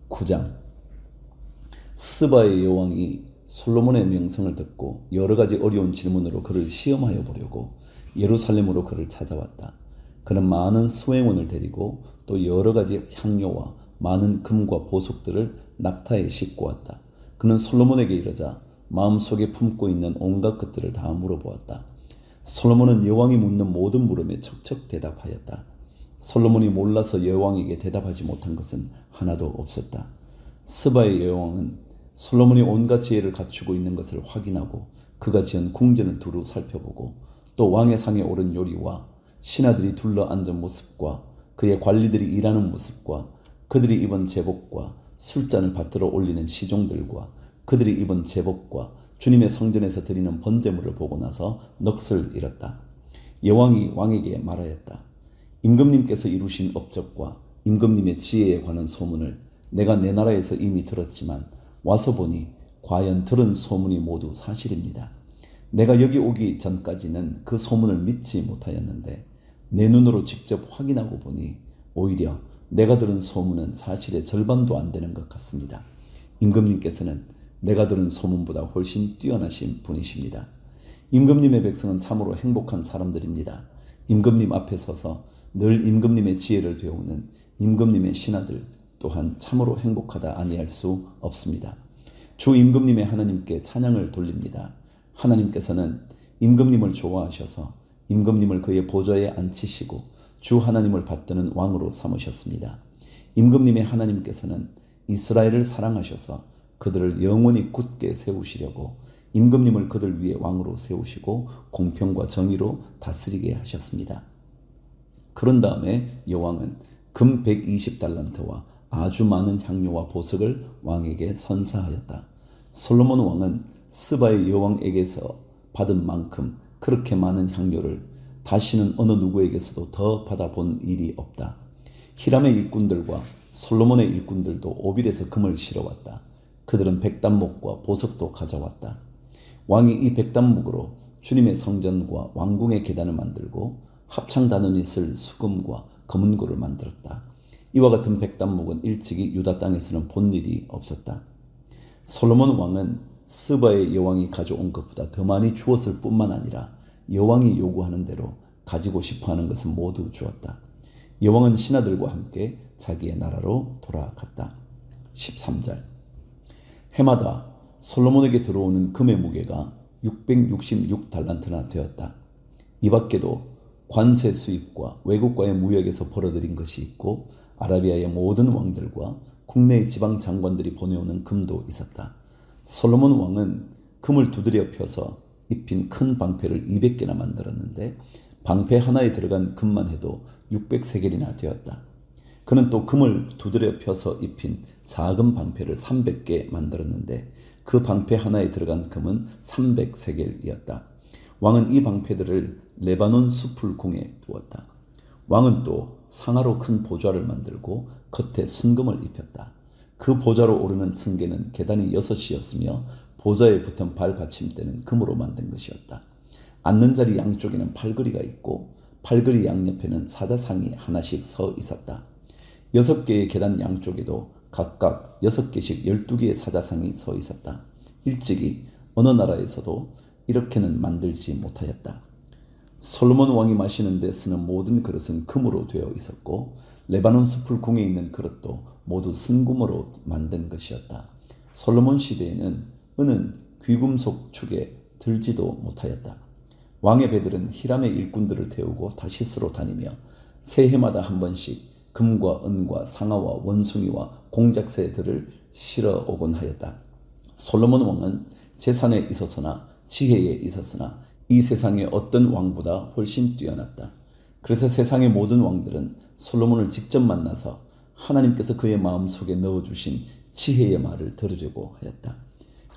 9장. 스바의 여왕이 솔로몬의 명성을 듣고 여러 가지 어려운 질문으로 그를 시험하여 보려고 예루살렘으로 그를 찾아왔다. 그는 많은 수행원을 데리고 또 여러 가지 향료와 많은 금과 보석들을 낙타에 싣고 왔다. 그는 솔로몬에게 이르자 마음속에 품고 있는 온갖 것들을 다 물어보았다. 솔로몬은 여왕이 묻는 모든 물음에 척척 대답하였다. 솔로몬이 몰라서 여왕에게 대답하지 못한 것은 하나도 없었다. 스바의 여왕은 솔로몬이 온갖 지혜를 갖추고 있는 것을 확인하고 그가 지은 궁전을 두루 살펴보고 또 왕의 상에 오른 요리와 신하들이 둘러 앉은 모습과 그의 관리들이 일하는 모습과 그들이 입은 제복과 술잔을 받들어 올리는 시종들과 그들이 입은 제복과 주님의 성전에서 드리는 번제물을 보고 나서 넋을 잃었다. 여왕이 왕에게 말하였다. 임금님께서 이루신 업적과 임금님의 지혜에 관한 소문을 내가 내 나라에서 이미 들었지만 와서 보니 과연 들은 소문이 모두 사실입니다. 내가 여기 오기 전까지는 그 소문을 믿지 못하였는데 내 눈으로 직접 확인하고 보니 오히려 내가 들은 소문은 사실의 절반도 안 되는 것 같습니다. 임금님께서는 내가 들은 소문보다 훨씬 뛰어나신 분이십니다. 임금님의 백성은 참으로 행복한 사람들입니다. 임금님 앞에 서서 늘 임금님의 지혜를 배우는 임금님의 신하들 또한 참으로 행복하다 아니할 수 없습니다. 주 임금님의 하나님께 찬양을 돌립니다. 하나님께서는 임금님을 좋아하셔서 임금님을 그의 보좌에 앉히시고 주 하나님을 받드는 왕으로 삼으셨습니다. 임금님의 하나님께서는 이스라엘을 사랑하셔서 그들을 영원히 굳게 세우시려고 임금님을 그들 위에 왕으로 세우시고 공평과 정의로 다스리게 하셨습니다. 그런 다음에 여왕은 금 120달란트와 아주 많은 향료와 보석을 왕에게 선사하였다. 솔로몬 왕은 스바의 여왕에게서 받은 만큼 그렇게 많은 향료를 다시는 어느 누구에게서도 더 받아본 일이 없다. 히람의 일꾼들과 솔로몬의 일꾼들도 오빌에서 금을 실어왔다. 그들은 백단목과 보석도 가져왔다. 왕이 이 백단목으로 주님의 성전과 왕궁의 계단을 만들고 합창단원이 쓸 수금과 검은고를 만들었다. 이와 같은 백단목은 일찍이 유다 땅에서는 본 일이 없었다. 솔로몬 왕은 스바의 여왕이 가져온 것보다 더 많이 주었을 뿐만 아니라 여왕이 요구하는 대로 가지고 싶어하는 것은 모두 주었다. 여왕은 신하들과 함께 자기의 나라로 돌아갔다. 13절. 해마다 솔로몬에게 들어오는 금의 무게가 666달란트나 되었다. 이 밖에도 관세 수입과 외국과의 무역에서 벌어들인 것이 있고 아라비아의 모든 왕들과 국내의 지방 장관들이 보내오는 금도 있었다. 솔로몬 왕은 금을 두드려 펴서 입힌 큰 방패를 200개나 만들었는데 방패 하나에 들어간 금만 해도 600세겔이나 되었다. 그는 또 금을 두드려 펴서 입힌 작은 방패를 300개 만들었는데 그 방패 하나에 들어간 금은 300세겔이었다. 왕은 이 방패들을 레바논 숲을 궁에 두었다. 왕은 또 상하로 큰 보좌를 만들고 겉에 순금을 입혔다. 그 보좌로 오르는 층계는 계단이 6이었으며 보좌에 붙은 발받침대는 금으로 만든 것이었다. 앉는 자리 양쪽에는 팔걸이가 있고 팔걸이 양옆에는 사자상이 하나씩 서 있었다. 6개의 계단 양쪽에도 각각 6개씩 12개의 사자상이 서 있었다. 일찍이 어느 나라에서도 이렇게는 만들지 못하였다. 솔로몬 왕이 마시는 데 쓰는 모든 그릇은 금으로 되어 있었고 레바논 숲을 궁에 있는 그릇도 모두 순금으로 만든 것이었다. 솔로몬 시대에는 은은 귀금속 축에 들지도 못하였다. 왕의 배들은 히람의 일꾼들을 태우고 다시스로 다니며 새해마다 한 번씩 금과 은과 상아와 원숭이와 공작새들을 실어 오곤 하였다. 솔로몬 왕은 재산에 있어서나 지혜에 있었으나 이 세상의 어떤 왕보다 훨씬 뛰어났다. 그래서 세상의 모든 왕들은 솔로몬을 직접 만나서 하나님께서 그의 마음속에 넣어주신 지혜의 말을 들으려고 하였다.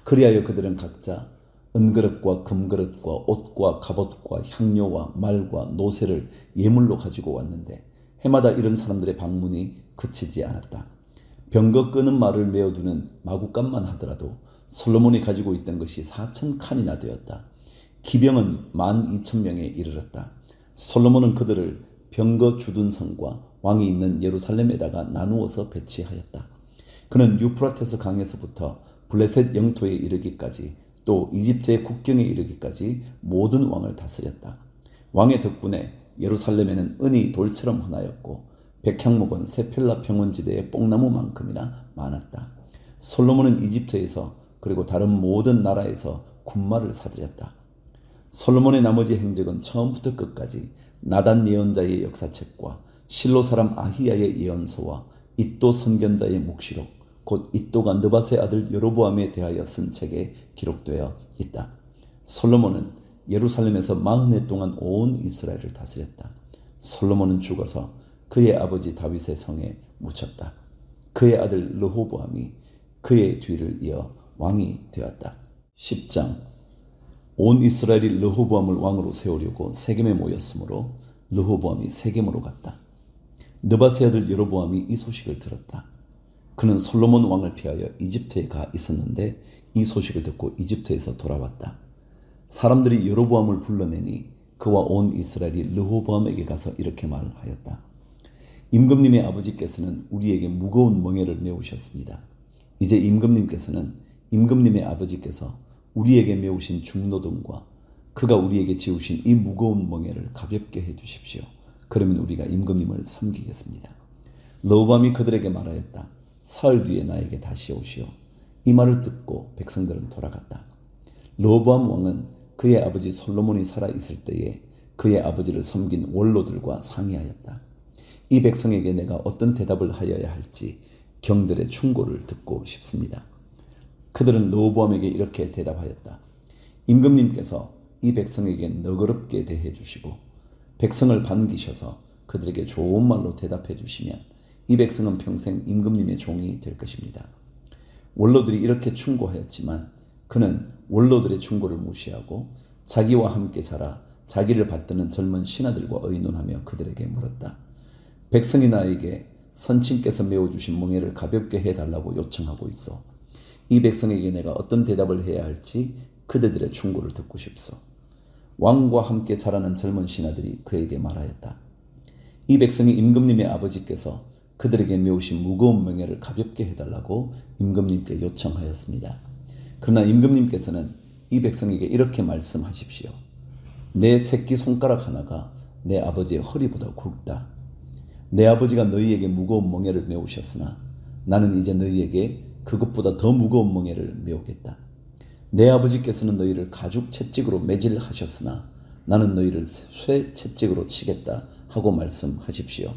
그리하여 그들은 각자 은그릇과 금그릇과 옷과 갑옷과 향료와 말과 노새를 예물로 가지고 왔는데 해마다 이런 사람들의 방문이 그치지 않았다. 병거 끄는 말을 메어두는 마구간만 하더라도 솔로몬이 가지고 있던 것이 4,000칸이나 되었다. 기병은 12,000명에 이르렀다. 솔로몬은 그들을 병거 주둔성과 왕이 있는 예루살렘에다가 나누어서 배치하였다. 그는 유프라테스 강에서부터 블레셋 영토에 이르기까지 또 이집트의 국경에 이르기까지 모든 왕을 다스렸다. 왕의 덕분에 예루살렘에는 은이 돌처럼 흔하였고 백향목은 세펠라 평원지대의 뽕나무만큼이나 많았다. 솔로몬은 이집트에서 그리고 다른 모든 나라에서 군마를 사들였다. 솔로몬의 나머지 행적은 처음부터 끝까지 나단 예언자의 역사책과 실로 사람 아히야의 예언서와 id도 선견자의 묵시록 곧 id도가 느밧의 아들 여로보암에 대하여 쓴 책에 기록되어 있다. 솔로몬은 예루살렘에서 40해 동안 온 이스라엘을 다스렸다. 솔로몬은 죽어서 그의 아버지 다윗의 성에 묻혔다. 그의 아들 르호보암이 그의 뒤를 이어 왕이 되었다. 10장. 온 이스라엘이 르호보암을 왕으로 세우려고 세겜에 모였으므로 르호보암이 세겜으로 갔다. 느밧의 아들 여로보암이 이 소식을 들었다. 그는 솔로몬 왕을 피하여 이집트에 가 있었는데 이 소식을 듣고 이집트에서 돌아왔다. 사람들이 여로보암을 불러내니 그와 온 이스라엘이 르호보암에게 가서 이렇게 말하였다. 임금님의 아버지께서는 우리에게 무거운 멍에를 메우셨습니다. 이제 임금님께서는 임금님의 아버지께서 우리에게 메우신 중노동과 그가 우리에게 지우신 이 무거운 멍에를 가볍게 해주십시오. 그러면 우리가 임금님을 섬기겠습니다. 르호보암이 그들에게 말하였다. 사흘 뒤에 나에게 다시 오시오. 이 말을 듣고 백성들은 돌아갔다. 르호보암 왕은 그의 아버지 솔로몬이 살아있을 때에 그의 아버지를 섬긴 원로들과 상의하였다. 이 백성에게 내가 어떤 대답을 하여야 할지 경들의 충고를 듣고 싶습니다. 그들은 르호보암에게 이렇게 대답하였다. 임금님께서 이 백성에게 너그럽게 대해 주시고 백성을 반기셔서 그들에게 좋은 말로 대답해 주시면 이 백성은 평생 임금님의 종이 될 것입니다. 원로들이 이렇게 충고하였지만 그는 원로들의 충고를 무시하고 자기와 함께 자라 자기를 받드는 젊은 신하들과 의논하며 그들에게 물었다. 백성이 나에게 선친께서 메워주신 멍에를 가볍게 해달라고 요청하고 있어. 이 백성에게 내가 어떤 대답을 해야 할지 그대들의 충고를 듣고 싶소. 왕과 함께 자라는 젊은 신하들이 그에게 말하였다. 이 백성이 임금님의 아버지께서 그들에게 메우신 무거운 멍에를 가볍게 해달라고 임금님께 요청하였습니다. 그러나 임금님께서는 이 백성에게 이렇게 말씀하십시오. 내 새끼 손가락 하나가 내 아버지의 허리보다 굵다. 내 아버지가 너희에게 무거운 멍에를 메우셨으나 나는 이제 너희에게 그것보다 더 무거운 멍에를 메우겠다. 내 아버지께서는 너희를 가죽 채찍으로 매질하셨으나 나는 너희를 쇠 채찍으로 치겠다 하고 말씀하십시오.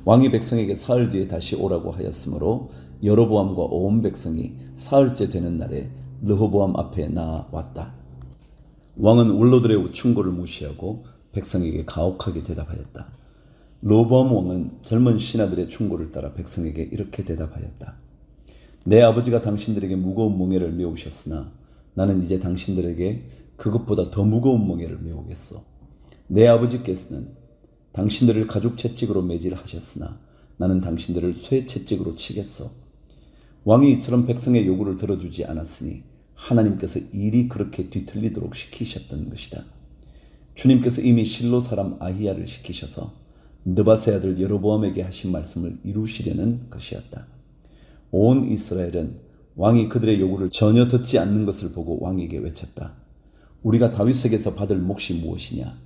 왕이 백성에게 사흘 뒤에 다시 오라고 하였으므로 여로보암과 온 백성이 사흘째 되는 날에 르호보암 앞에 나왔다. 왕은 원로들의 충고를 무시하고 백성에게 가혹하게 대답하였다. 르호보암 왕은 젊은 신하들의 충고를 따라 백성에게 이렇게 대답하였다. 내 아버지가 당신들에게 무거운 멍에를 메우셨으나 나는 이제 당신들에게 그것보다 더 무거운 멍에를 메우겠소. 내 아버지께서는 당신들을 가죽 채찍으로 매질하셨으나 나는 당신들을 쇠 채찍으로 치겠소. 왕이 이처럼 백성의 요구를 들어주지 않았으니 하나님께서 일이 그렇게 뒤틀리도록 시키셨던 것이다. 주님께서 이미 실로 사람 아히야를 시키셔서 느밧의 아들 여로보암에게 하신 말씀을 이루시려는 것이었다. 온 이스라엘은 왕이 그들의 요구를 전혀 듣지 않는 것을 보고 왕에게 외쳤다. 우리가 다윗에게서 받을 몫이 무엇이냐?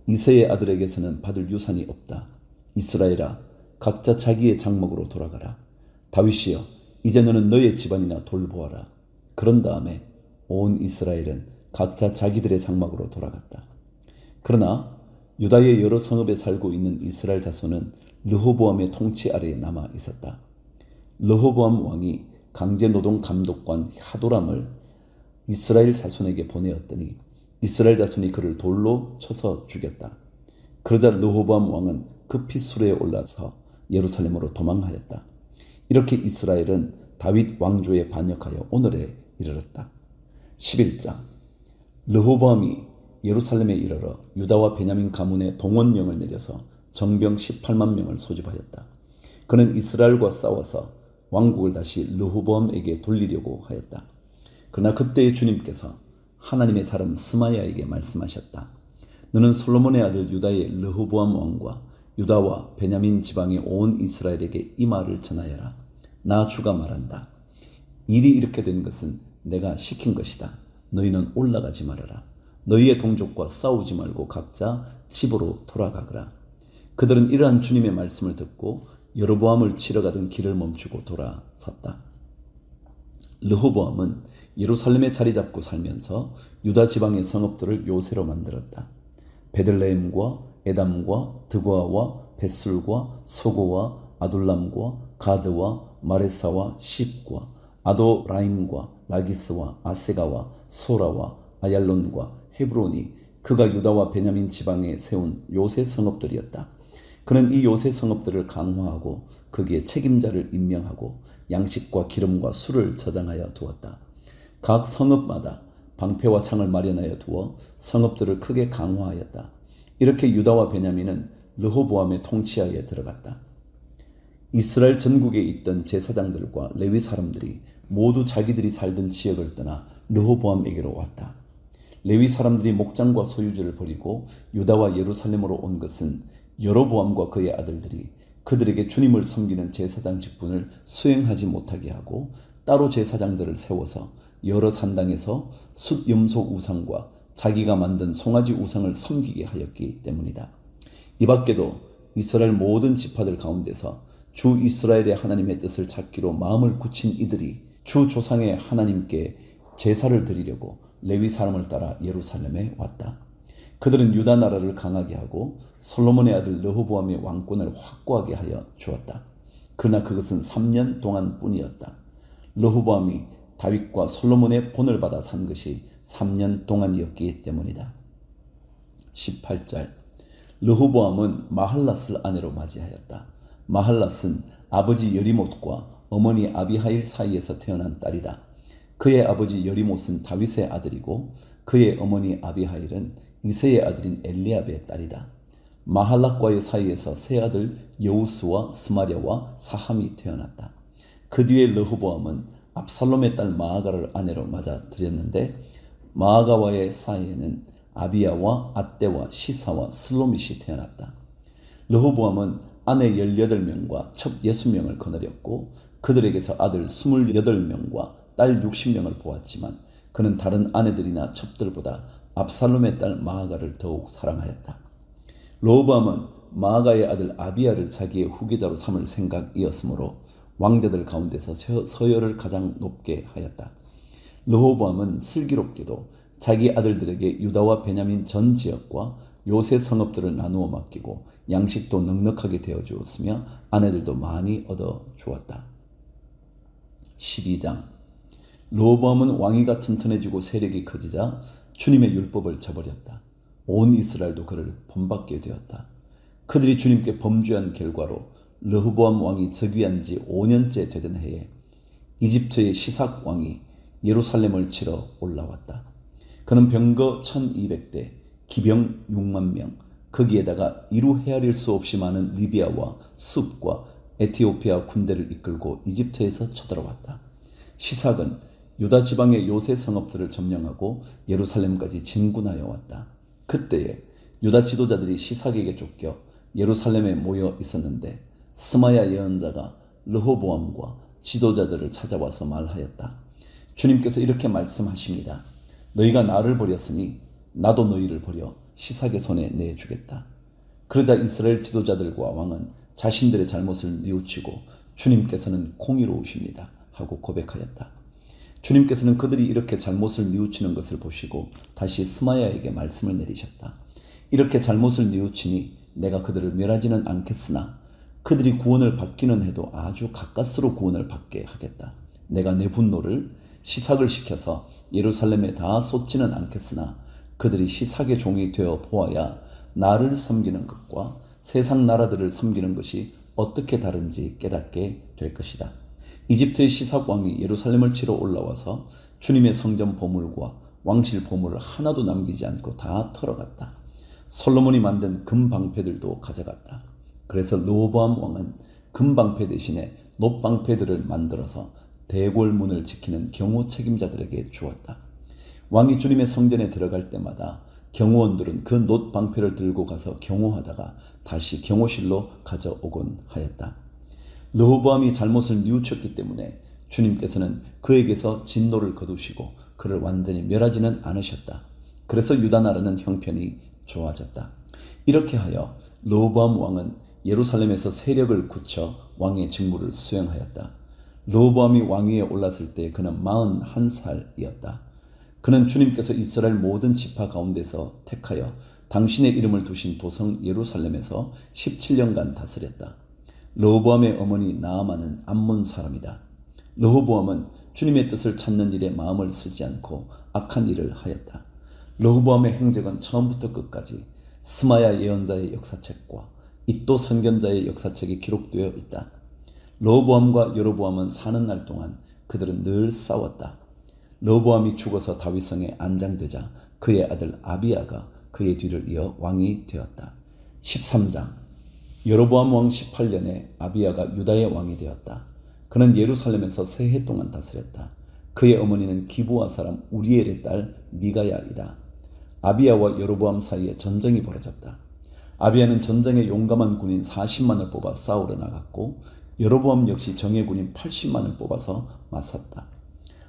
이새의 아들에게서는 받을 유산이 없다. 이스라엘아, 각자 자기의 장막으로 돌아가라. 다윗이여, 이제 너는 너의 집안이나 돌보아라. 그런 다음에 온 이스라엘은 각자 자기들의 장막으로 돌아갔다. 그러나 유다의 여러 성읍에 살고 있는 이스라엘 자손은 르호보암의 통치 아래에 남아 있었다. 르호보암 왕이 강제노동 감독관 하도람을 이스라엘 자손에게 보내었더니 이스라엘 자손이 그를 돌로 쳐서 죽였다. 그러자 르호보암 왕은 급히 수레에 올라서 예루살렘으로 도망하였다. 이렇게 이스라엘은 다윗 왕조에 반역하여 오늘에 이르렀다. 11장. 르호보암이 예루살렘에 이르러 유다와 베냐민 가문에 동원령을 내려서 정병 18만 명을 소집하였다. 그는 이스라엘과 싸워서 왕국을 다시 르호보암에게 돌리려고 하였다. 그러나 그때의 주님께서 하나님의 사람 스마야에게 말씀하셨다. 너는 솔로몬의 아들 유다의 르호보암 왕과 유다와 베냐민 지방의 온 이스라엘에게 이 말을 전하여라. 나 주가 말한다. 일이 이렇게 된 것은 내가 시킨 것이다. 너희는 올라가지 말아라. 너희의 동족과 싸우지 말고 각자 집으로 돌아가거라. 그들은 이러한 주님의 말씀을 듣고 여로보암을 치러 가던 길을 멈추고 돌아섰다. 르호보암은 예루살렘에 자리 잡고 살면서 유다 지방의 성읍들을 요새로 만들었다. 베들레헴과 에담과 드고아와 벳술과 소고와 아둘람과 가드와 마레사와 십과 아도라임과 라기스와 아세가와 소라와 아얄론과 헤브론이 그가 유다와 베냐민 지방에 세운 요새 성읍들이었다. 그는 이 요새 성읍들을 강화하고 거기에 책임자를 임명하고 양식과 기름과 술을 저장하여 두었다. 각 성읍마다 방패와 창을 마련하여 두어 성읍들을 크게 강화하였다. 이렇게 유다와 베냐민은 르호보암의 통치하에 들어갔다. 이스라엘 전국에 있던 제사장들과 레위 사람들이 모두 자기들이 살던 지역을 떠나 르호보암에게로 왔다. 레위 사람들이 목장과 소유지를 버리고 유다와 예루살렘으로 온 것은 여로보암과 그의 아들들이 그들에게 주님을 섬기는 제사장 직분을 수행하지 못하게 하고 따로 제사장들을 세워서 여러 산당에서 숫염소 우상과 자기가 만든 송아지 우상을 섬기게 하였기 때문이다. 이 밖에도 이스라엘 모든 지파들 가운데서 주 이스라엘의 하나님의 뜻을 찾기로 마음을 굳힌 이들이 주 조상의 하나님께 제사를 드리려고 레위 사람을 따라 예루살렘에 왔다. 그들은 유다 나라를 강하게 하고 솔로몬의 아들 르호보암의 왕권을 확고하게 하여 주었다. 그러나 그것은 3년 동안 뿐이었다. 르호보암이 다윗과 솔로몬의 본을 받아 산 것이 3년 동안이었기 때문이다. 18절 르호보암은 마할랏을 아내로 맞이하였다. 마할랏은 아버지 여리못과 어머니 아비하일 사이에서 태어난 딸이다. 그의 아버지 여리못은 다윗의 아들이고 그의 어머니 아비하일은 이새의 아들인 엘리압의 딸이다. 마할랏과의 사이에서 세 아들 여우스와 스마랴와 사함이 태어났다. 그 뒤에 르호보암은 압살롬의 딸 마아가를 아내로 맞아들였는데 마아가와의 사이에는 아비야와 앗대와 시사와 슬로밋이 태어났다. 르호보암은 아내 18명과 첩 60명을 거느렸고 그들에게서 아들 28명과 딸 60명을 보았지만 그는 다른 아내들이나 첩들보다 압살롬의 딸 마아가를 더욱 사랑하였다. 르호보암은 마아가의 아들 아비야를 자기의 후계자로 삼을 생각이었으므로 왕자들 가운데서 서열을 가장 높게 하였다. 르호보암은 슬기롭게도 자기 아들들에게 유다와 베냐민 전 지역과 요새 성읍들을 나누어 맡기고 양식도 넉넉하게 되어 주었으며 아내들도 많이 얻어 주었다. 12장 르호보암은 왕위가 튼튼해지고 세력이 커지자 주님의 율법을 저버렸다. 온 이스라엘도 그를 본받게 되었다. 그들이 주님께 범죄한 결과로 르호보암 왕이 즉위한 지 5년째 되던 해에 이집트의 시삭 왕이 예루살렘을 치러 올라왔다. 그는 병거 1200대, 기병 6만 명, 거기에다가 이루 헤아릴 수 없이 많은 리비아와 숲과 에티오피아 군대를 이끌고 이집트에서 쳐들어왔다. 시삭은 유다 지방의 요새 성읍들을 점령하고 예루살렘까지 진군하여 왔다. 그때에 유다 지도자들이 시삭에게 쫓겨 예루살렘에 모여 있었는데 스마야 예언자가 르호보암과 지도자들을 찾아와서 말하였다. 주님께서 이렇게 말씀하십니다. 너희가 나를 버렸으니 나도 너희를 버려 시삭의 손에 내주겠다. 그러자 이스라엘 지도자들과 왕은 자신들의 잘못을 뉘우치고 주님께서는 공의로우십니다 하고 고백하였다. 주님께서는 그들이 이렇게 잘못을 뉘우치는 것을 보시고 다시 스마야에게 말씀을 내리셨다. 이렇게 잘못을 뉘우치니 내가 그들을 멸하지는 않겠으나 그들이 구원을 받기는 해도 아주 가까스로 구원을 받게 하겠다. 내가 내 분노를 시삭을 시켜서 예루살렘에 다 쏟지는 않겠으나 그들이 시삭의 종이 되어 보아야 나를 섬기는 것과 세상 나라들을 섬기는 것이 어떻게 다른지 깨닫게 될 것이다. 이집트의 시삭 왕이 예루살렘을 치러 올라와서 주님의 성전 보물과 왕실 보물을 하나도 남기지 않고 다 털어갔다. 솔로몬이 만든 금 방패들도 가져갔다. 그래서 르호보암 왕은 금 방패 대신에 놋 방패들을 만들어서 대궐문을 지키는 경호 책임자들에게 주었다. 왕이 주님의 성전에 들어갈 때마다 경호원들은 그 놋 방패를 들고 가서 경호하다가 다시 경호실로 가져오곤 하였다. 르호보암이 잘못을 뉘우쳤기 때문에 주님께서는 그에게서 진노를 거두시고 그를 완전히 멸하지는 않으셨다. 그래서 유다 나라는 형편이 좋아졌다. 이렇게 하여 르호보암 왕은 예루살렘에서 세력을 굳혀 왕의 직무를 수행하였다. 르호보암이 왕위에 올랐을 때 그는 41살이었다. 그는 주님께서 이스라엘 모든 지파 가운데서 택하여 당신의 이름을 두신 도성 예루살렘에서 17년간 다스렸다. 르호보암의 어머니 나아만은 암몬 사람이다. 르호보암은 주님의 뜻을 찾는 일에 마음을 쓰지 않고 악한 일을 하였다. 르호보암의 행적은 처음부터 끝까지 스마야 예언자의 역사책과 이도 선견자의 역사책에 기록되어 있다. 르호보암과 여로보암은 사는 날 동안 그들은 늘 싸웠다. 르호보암이 죽어서 다윗성에 안장되자 그의 아들 아비야가 그의 뒤를 이어 왕이 되었다. 13장 여로보암 왕 18년에 아비야가 유다의 왕이 되었다. 그는 예루살렘에서 세 해 동안 다스렸다. 그의 어머니는 기브아 사람 우리엘의 딸 미가야이다. 아비야와 여로보암 사이에 전쟁이 벌어졌다. 아비야는 전쟁에 용감한 군인 40만을 뽑아 싸우러 나갔고 여로보암 역시 정예군인 80만을 뽑아서 맞섰다.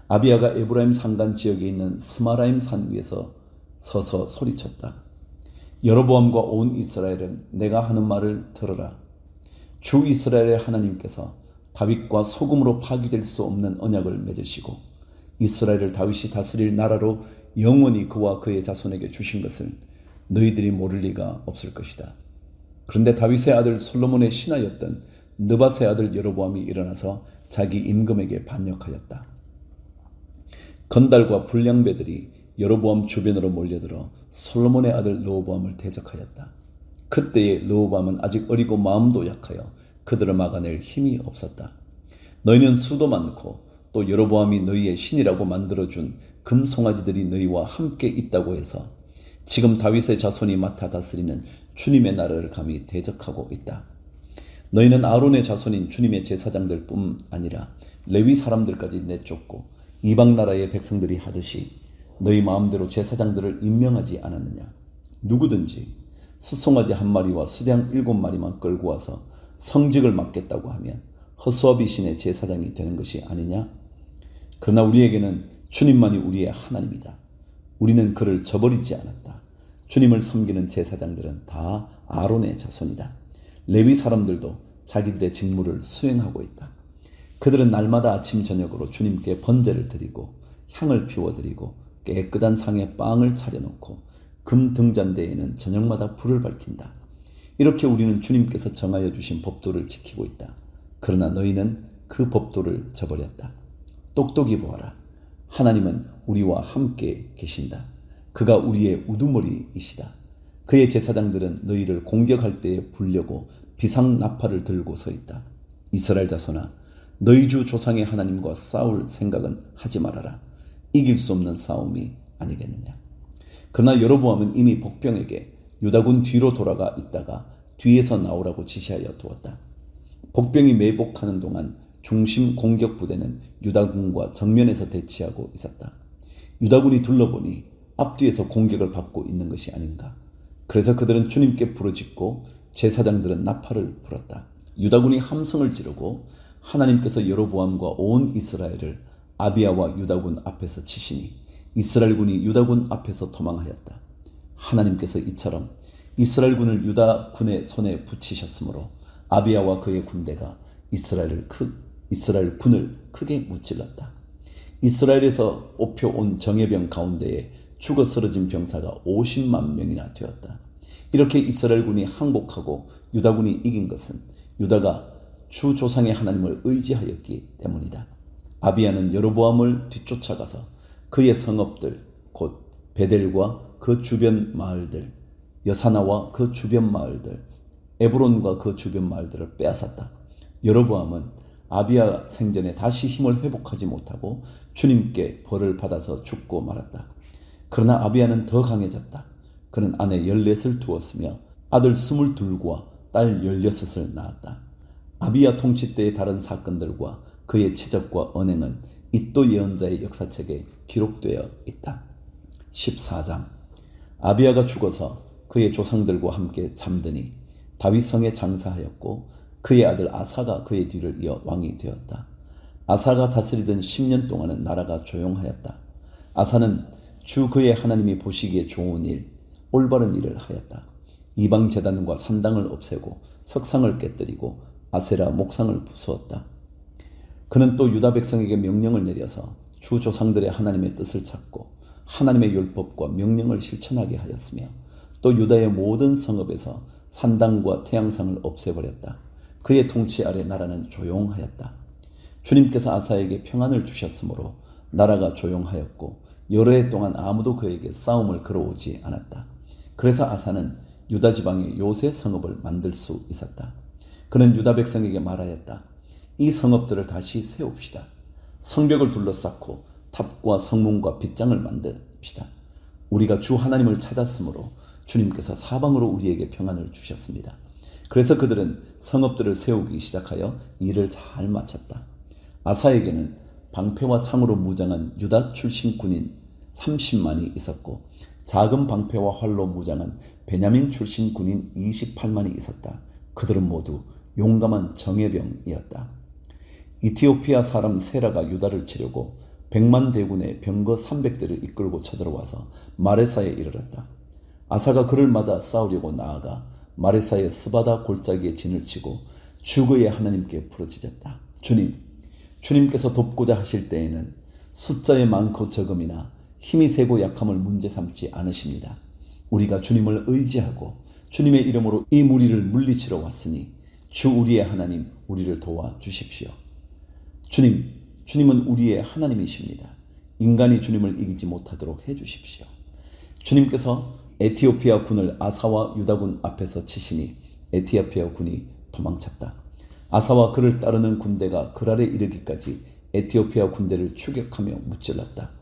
아비야가 에브라임 산간 지역에 있는 스마라임 산 위에서 서서 소리쳤다. 여로보암과 온 이스라엘은 내가 하는 말을 들으라. 주 이스라엘의 하나님께서 다윗과 소금으로 파기될 수 없는 언약을 맺으시고 이스라엘을 다윗이 다스릴 나라로 영원히 그와 그의 자손에게 주신 것을 너희들이 모를 리가 없을 것이다. 그런데 다윗의 아들 솔로몬의 신하였던 느밧의 아들 여로보암이 일어나서 자기 임금에게 반역하였다. 건달과 불량배들이 여로보암 주변으로 몰려들어 솔로몬의 아들 르호보암을 대적하였다. 그때의 르호보암은 아직 어리고 마음도 약하여 그들을 막아낼 힘이 없었다. 너희는 수도 많고 또 여로보암이 너희의 신이라고 만들어준 금송아지들이 너희와 함께 있다고 해서 지금 다윗의 자손이 맡아 다스리는 주님의 나라를 감히 대적하고 있다. 너희는 아론의 자손인 주님의 제사장들 뿐 아니라 레위 사람들까지 내쫓고 이방 나라의 백성들이 하듯이 너희 마음대로 제사장들을 임명하지 않았느냐. 누구든지 수송아지 1마리와 수량 7마리만 끌고 와서 성직을 맡겠다고 하면 허수아비 신의 제사장이 되는 것이 아니냐. 그러나 우리에게는 주님만이 우리의 하나님이다. 우리는 그를 저버리지 않았다. 주님을 섬기는 제사장들은 다 아론의 자손이다. 레위 사람들도 자기들의 직무를 수행하고 있다. 그들은 날마다 아침 저녁으로 주님께 번제를 드리고 향을 피워드리고 깨끗한 상에 빵을 차려놓고 금 등잔대에는 저녁마다 불을 밝힌다. 이렇게 우리는 주님께서 정하여 주신 법도를 지키고 있다. 그러나 너희는 그 법도를 저버렸다. 똑똑히 보아라. 하나님은 우리와 함께 계신다. 그가 우리의 우두머리이시다. 그의 제사장들은 너희를 공격할 때에 불려고 비상나팔을 들고 서 있다. 이스라엘 자손아, 너희 주 조상의 하나님과 싸울 생각은 하지 말아라. 이길 수 없는 싸움이 아니겠느냐. 그러나 여로보암은 이미 복병에게 유다군 뒤로 돌아가 있다가 뒤에서 나오라고 지시하여 두었다. 복병이 매복하는 동안 중심 공격 부대는 유다군과 정면에서 대치하고 있었다. 유다군이 둘러보니 앞뒤에서 공격을 받고 있는 것이 아닌가. 그래서 그들은 주님께 부르짖고 제사장들은 나팔을 불었다. 유다군이 함성을 지르고 하나님께서 여로보암과 온 이스라엘을 아비야와 유다군 앞에서 치시니 이스라엘군이 유다군 앞에서 도망하였다. 하나님께서 이처럼 이스라엘군을 유다군의 손에 붙이셨으므로 아비야와 그의 군대가 이스라엘 군을 크게 무찔렀다. 이스라엘에서 뽑혀온 정예병 가운데에 죽어 쓰러진 병사가 50만 명이나 되었다. 이렇게 이스라엘군이 항복하고 유다군이 이긴 것은 유다가 주 조상의 하나님을 의지하였기 때문이다. 아비야는 여로보암을 뒤쫓아가서 그의 성읍들 곧 베델과 그 주변 마을들, 여사나와 그 주변 마을들, 에브론과 그 주변 마을들을 빼앗았다. 여로보암은 아비야 생전에 다시 힘을 회복하지 못하고 주님께 벌을 받아서 죽고 말았다. 그러나 아비야는 더 강해졌다. 그는 아내 14을 두었으며 아들 22과 딸 16을 낳았다. 아비야 통치 때의 다른 사건들과 그의 치적과 언행은 이도 예언자의 역사책에 기록되어 있다. 14장 아비야가 죽어서 그의 조상들과 함께 잠드니 다윗성에 장사하였고 그의 아들 아사가 그의 뒤를 이어 왕이 되었다. 아사가 다스리던 10년 동안은 나라가 조용하였다. 아사는 주 그의 하나님이 보시기에 좋은 일, 올바른 일을 하였다. 이방 제단과 산당을 없애고 석상을 깨뜨리고 아세라 목상을 부수었다. 그는 또 유다 백성에게 명령을 내려서 주 조상들의 하나님의 뜻을 찾고 하나님의 율법과 명령을 실천하게 하였으며 또 유다의 모든 성읍에서 산당과 태양상을 없애버렸다. 그의 통치 아래 나라는 조용하였다. 주님께서 아사에게 평안을 주셨으므로 나라가 조용하였고 여러 해 동안 아무도 그에게 싸움을 걸어오지 않았다. 그래서 아사는 유다 지방에 요새 성읍을 만들 수 있었다. 그는 유다 백성에게 말하였다. 이 성읍들을 다시 세웁시다. 성벽을 둘러싸고 탑과 성문과 빗장을 만듭시다. 우리가 주 하나님을 찾았으므로 주님께서 사방으로 우리에게 평안을 주셨습니다. 그래서 그들은 성읍들을 세우기 시작하여 일을 잘 마쳤다. 아사에게는 방패와 창으로 무장한 유다 출신 군인 30만이 있었고 작은 방패와 활로 무장한 베냐민 출신 군인 28만이 있었다. 그들은 모두 용감한 정예병이었다. 이티오피아 사람 세라가 유다를 치려고 100만 대군의 병거 300대를 이끌고 쳐들어와서 마레사에 이르렀다. 아사가 그를 맞아 싸우려고 나아가 마레사의 스바다 골짜기에 진을 치고 주그의 하나님께 부르짖었다. 주님께서 돕고자 하실 때에는 숫자의 많고 적음이나 힘이 세고 약함을 문제 삼지 않으십니다. 우리가 주님을 의지하고 주님의 이름으로 이 무리를 물리치러 왔으니 주 우리의 하나님 우리를 도와주십시오. 주님은 우리의 하나님이십니다. 인간이 주님을 이기지 못하도록 해주십시오. 주님께서 에티오피아 군을 아사와 유다군 앞에서 치시니 에티오피아 군이 도망쳤다. 아사와 그를 따르는 군대가 그랄에 이르기까지 에티오피아 군대를 추격하며 무찔렀다.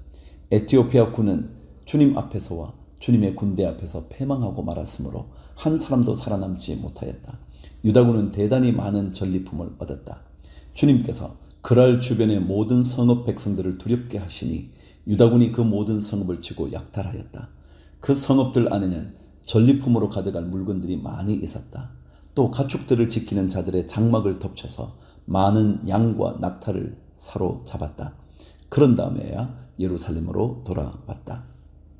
에티오피아 군은 주님 앞에서와 주님의 군대 앞에서 패망하고 말았으므로 한 사람도 살아남지 못하였다. 유다군은 대단히 많은 전리품을 얻었다. 주님께서 그랄 주변의 모든 성읍 백성들을 두렵게 하시니 유다군이 그 모든 성읍을 치고 약탈하였다. 그 성읍들 안에는 전리품으로 가져갈 물건들이 많이 있었다. 또 가축들을 지키는 자들의 장막을 덮쳐서 많은 양과 낙타를 사로잡았다. 그런 다음에야 예루살렘으로 돌아왔다.